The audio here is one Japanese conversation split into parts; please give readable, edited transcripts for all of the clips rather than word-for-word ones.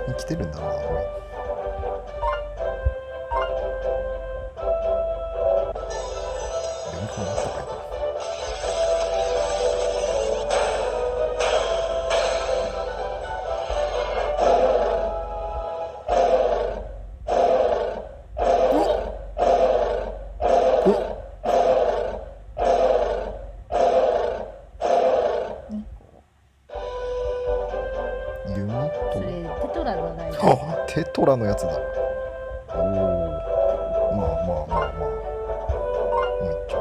生きてるんだな、おい。読み込まったかいな。弓とそれテトラのライブ。あ、テトラのやつだ。おお。まあまあまあまあ。もういっちゃう。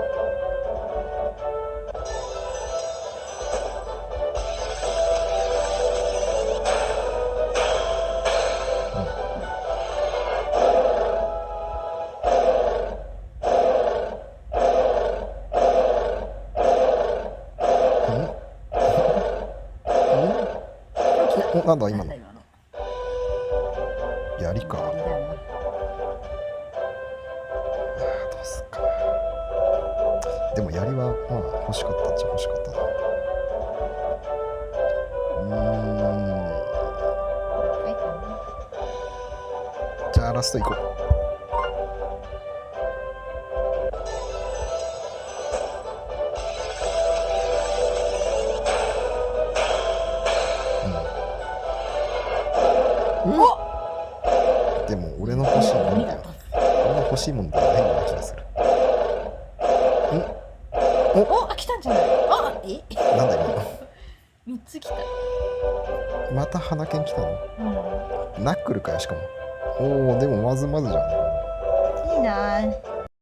お、なんだ今の。槍か。槍だな。どうすっか。でも槍はまあ欲しかったっちゃ欲しかったな。はいかじゃあラストいこう。でも俺の欲しいもんだよ。俺の欲しいもんではないような気がする。お、来たんじゃない？あ、なんだ今の。三つ来た。また花剣来たの。うん。ナックルかよしかも。おお、でもまずまずじゃん。いいな。